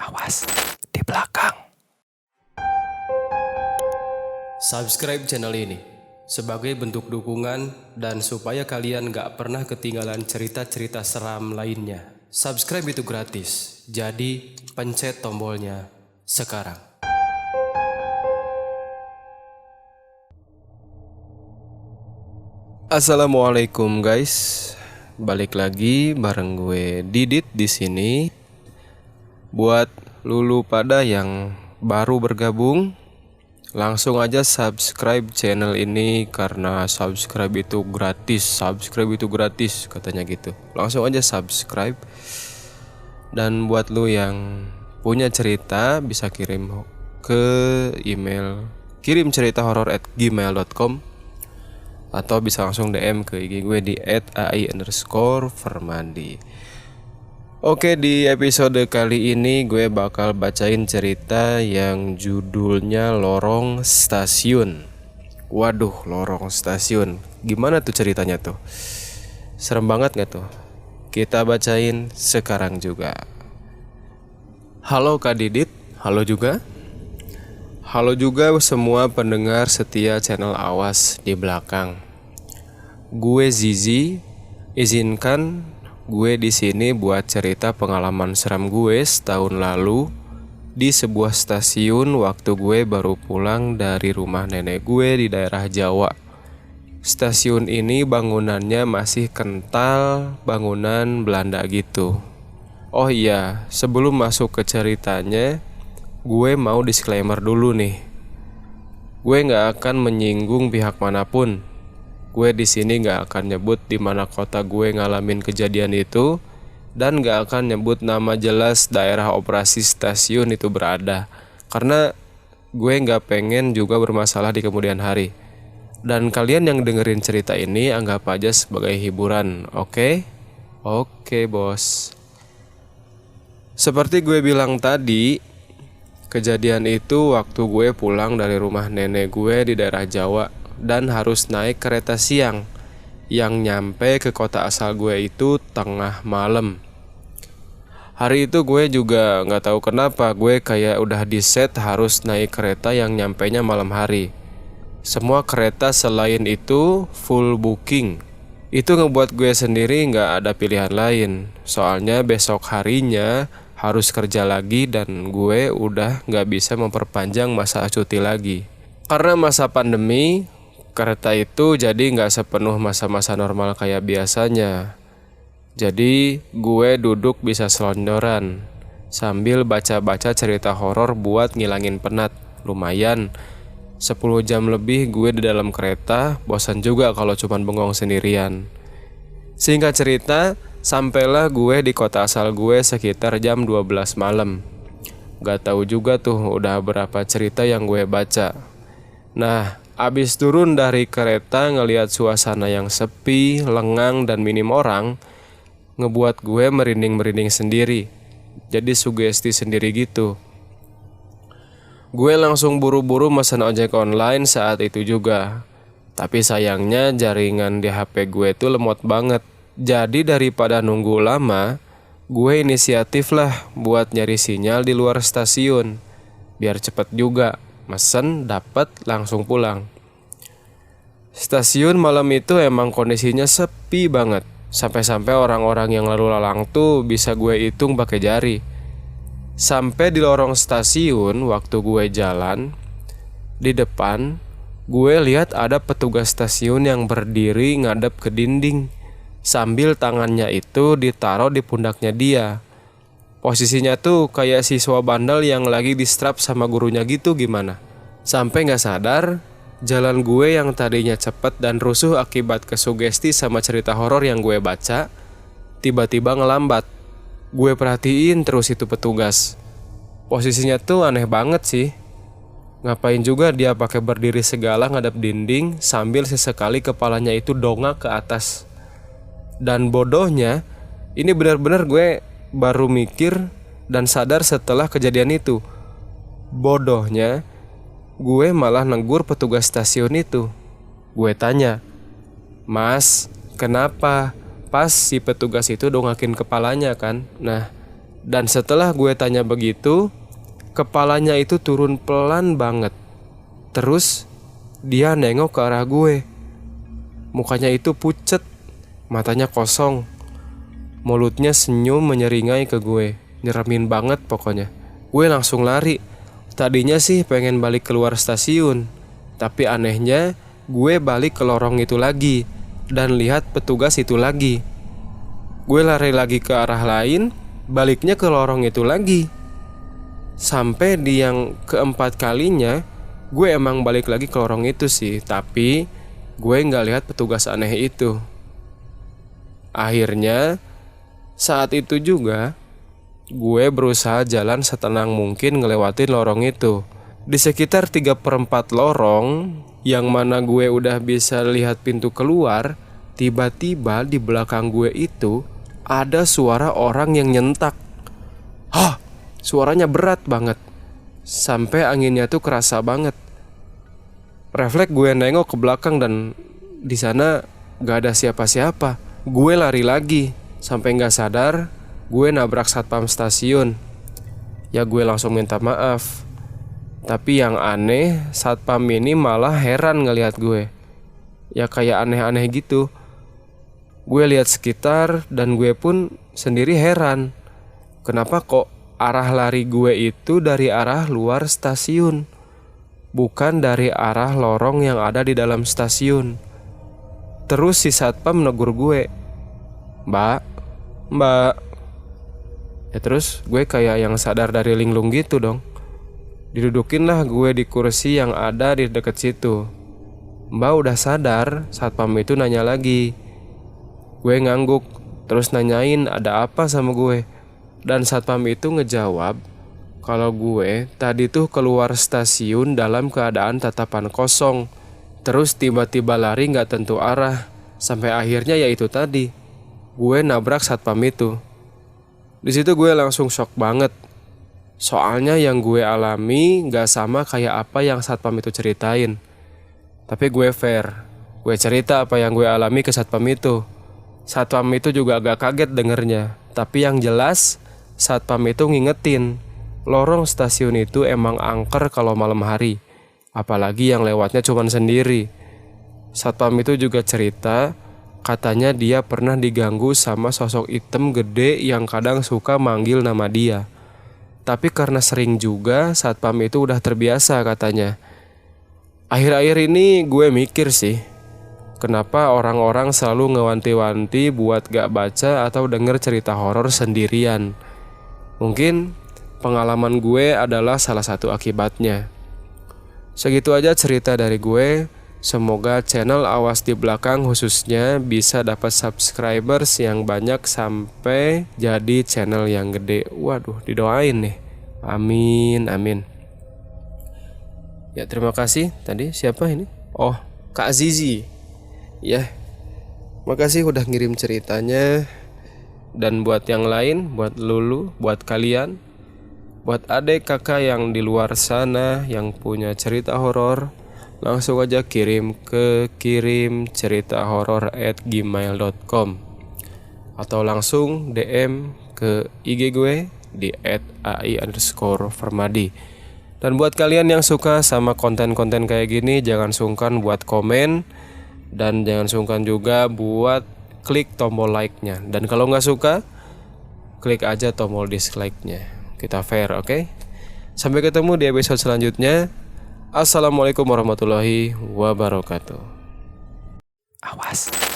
Awas, di belakang. Subscribe channel ini sebagai bentuk dukungan dan supaya kalian gak pernah ketinggalan cerita-cerita seram lainnya. Subscribe itu gratis, jadi pencet tombolnya sekarang. Assalamualaikum guys, balik lagi bareng gue Didit di sini. Buat lulu pada yang baru bergabung, langsung aja subscribe channel ini karena subscribe itu gratis katanya gitu. Langsung aja subscribe. Dan buat lu yang punya cerita bisa kirim ke email kirimceritahoror@gmail.com atau bisa langsung DM ke IG gue di @ai_vermandi. Oke, di episode kali ini gue bakal bacain cerita yang judulnya Lorong Stasiun. Waduh, Lorong Stasiun. Gimana tuh ceritanya tuh? Serem banget gak tuh? Kita bacain sekarang juga. Halo Kak Didit, halo juga. Halo juga semua pendengar setia channel Awas di belakang. Gue Zizi, izinkan gue di sini buat cerita pengalaman seram gue setahun lalu di sebuah stasiun waktu gue baru pulang dari rumah nenek gue di daerah Jawa. Stasiun ini bangunannya masih kental, bangunan Belanda gitu. Oh iya, sebelum masuk ke ceritanya, gue mau disclaimer dulu nih. Gue gak akan menyinggung pihak manapun. Gue di sini gak akan nyebut di mana kota gue ngalamin kejadian itu dan gak akan nyebut nama jelas daerah operasi stasiun itu berada, karena gue gak pengen juga bermasalah di kemudian hari. Dan kalian yang dengerin cerita ini anggap aja sebagai hiburan, oke? Oke bos. Seperti gue bilang tadi, kejadian itu waktu gue pulang dari rumah nenek gue di daerah Jawa dan harus naik kereta siang yang nyampe ke kota asal gue itu tengah malam. Hari itu gue juga gak tahu kenapa gue kayak udah di set harus naik kereta yang nyampenya malam hari. Semua kereta selain itu full booking. Itu ngebuat gue sendiri gak ada pilihan lain. Soalnya besok harinya harus kerja lagi dan gue udah gak bisa memperpanjang masa cuti lagi. Karena masa pandemi, kereta itu jadi gak sepenuh masa-masa normal kayak biasanya. Jadi gue duduk bisa selonjoran sambil baca-baca cerita horor buat ngilangin penat. Lumayan, 10 jam lebih gue di dalam kereta, bosan juga kalau cuman bengong sendirian. Singkat cerita, sampailah gue di kota asal gue sekitar jam 12 malam. Gak tahu juga tuh udah berapa cerita yang gue baca. Nah, abis turun dari kereta ngelihat suasana yang sepi, lengang, dan minim orang, ngebuat gue merinding-merinding sendiri. Jadi sugesti sendiri gitu. Gue langsung buru-buru mesen ojek online saat itu juga. Tapi sayangnya jaringan di HP gue tuh lemot banget. Jadi daripada nunggu lama, gue inisiatif lah buat nyari sinyal di luar stasiun. Biar cepet juga, mesen, dapet, langsung pulang. Stasiun malam itu emang kondisinya sepi banget. Sampai-sampai orang-orang yang lalu lalang tuh bisa gue hitung pakai jari. Sampai di lorong stasiun waktu gue jalan, di depan gue lihat ada petugas stasiun yang berdiri ngadep ke dinding sambil tangannya itu ditaruh di pundaknya dia. Posisinya tuh kayak siswa bandel yang lagi di-strap sama gurunya gitu gimana. Sampai gak sadar, jalan gue yang tadinya cepet dan rusuh akibat kesugesti sama cerita horor yang gue baca, tiba-tiba ngelambat. Gue perhatiin terus itu petugas. Posisinya tuh aneh banget sih. Ngapain juga dia pakai berdiri segala ngadep dinding sambil sesekali kepalanya itu dongak ke atas. Dan bodohnya, ini benar-benar gue baru mikir dan sadar setelah kejadian itu. Bodohnya, gue malah negur petugas stasiun itu. Gue tanya, "Mas, kenapa?" Pas si petugas itu dongakin kepalanya kan. Nah, Dan setelah gue tanya begitu, kepalanya itu turun pelan banget. Terus dia nengok ke arah gue. Mukanya itu pucet, matanya kosong, mulutnya senyum menyeringai ke gue. Nyeremin banget pokoknya. Gue langsung lari. Tadinya sih pengen balik keluar stasiun, tapi anehnya gue balik ke lorong itu lagi dan lihat petugas itu lagi. Gue lari lagi ke arah lain, baliknya ke lorong itu lagi. Sampai di yang keempat kalinya, gue emang balik lagi ke lorong itu sih, tapi gue gak lihat petugas aneh itu. Akhirnya saat itu juga gue berusaha jalan setenang mungkin ngelewatin lorong itu. Di sekitar 3/4 lorong, yang mana gue udah bisa lihat pintu keluar, tiba-tiba di belakang gue itu ada suara orang yang nyentak. Hah, suaranya berat banget, sampai anginnya tuh kerasa banget. Refleks gue nengok ke belakang dan di sana gak ada siapa-siapa. Gue lari lagi, sampai gak sadar gue nabrak satpam stasiun. Ya gue langsung minta maaf. Tapi yang aneh, satpam ini malah heran ngelihat gue. Ya kayak aneh-aneh gitu. Gue lihat sekitar dan gue pun sendiri heran. Kenapa kok arah lari gue itu dari arah luar stasiun, bukan dari arah lorong yang ada di dalam stasiun. Terus si satpam negur gue, Mbak. Ya terus gue kayak yang sadar dari linglung gitu dong. Didudukin lah gue di kursi yang ada di deket situ. Mbak udah sadar, satpam itu nanya lagi. Gue ngangguk, terus nanyain ada apa sama gue. Dan satpam itu ngejawab kalau gue tadi tuh keluar stasiun dalam keadaan tatapan kosong, terus tiba-tiba lari gak tentu arah, sampai akhirnya ya itu tadi, gue nabrak satpam itu. Di situ gue langsung shock banget. Soalnya yang gue alami gak sama kayak apa yang satpam itu ceritain. Tapi gue fair, gue cerita apa yang gue alami ke satpam itu. Satpam itu juga agak kaget dengernya. Tapi yang jelas, satpam itu ngingetin, lorong stasiun itu emang angker kalau malam hari, apalagi yang lewatnya cuman sendiri. Satpam itu juga cerita, katanya dia pernah diganggu sama sosok hitam gede yang kadang suka manggil nama dia. Tapi karena sering juga, satpam itu udah terbiasa katanya. Akhir-akhir ini gue mikir sih, kenapa orang-orang selalu ngewanti-wanti buat gak baca atau denger cerita horor sendirian. Mungkin pengalaman gue adalah salah satu akibatnya. Segitu aja cerita dari gue. Semoga channel Awas di Belakang khususnya bisa dapat subscribers yang banyak sampai jadi channel yang gede. Waduh, didoain nih. Amin, amin. Ya terima kasih. Tadi siapa ini? Oh, Kak Zizi. Ya, makasih udah ngirim ceritanya. Dan buat yang lain, buat Lulu, buat kalian, buat adik kakak yang di luar sana yang punya cerita horor, langsung aja kirim ceritahoror@gmail.com atau langsung DM ke IG gue di @ai_fermadi. Dan buat kalian yang suka sama konten-konten kayak gini, jangan sungkan buat komen dan jangan sungkan juga buat klik tombol like-nya. Dan kalau nggak suka, klik aja tombol dislike-nya. Kita fair, oke? Sampai ketemu di episode selanjutnya. Assalamualaikum warahmatullahi wabarakatuh. Awas.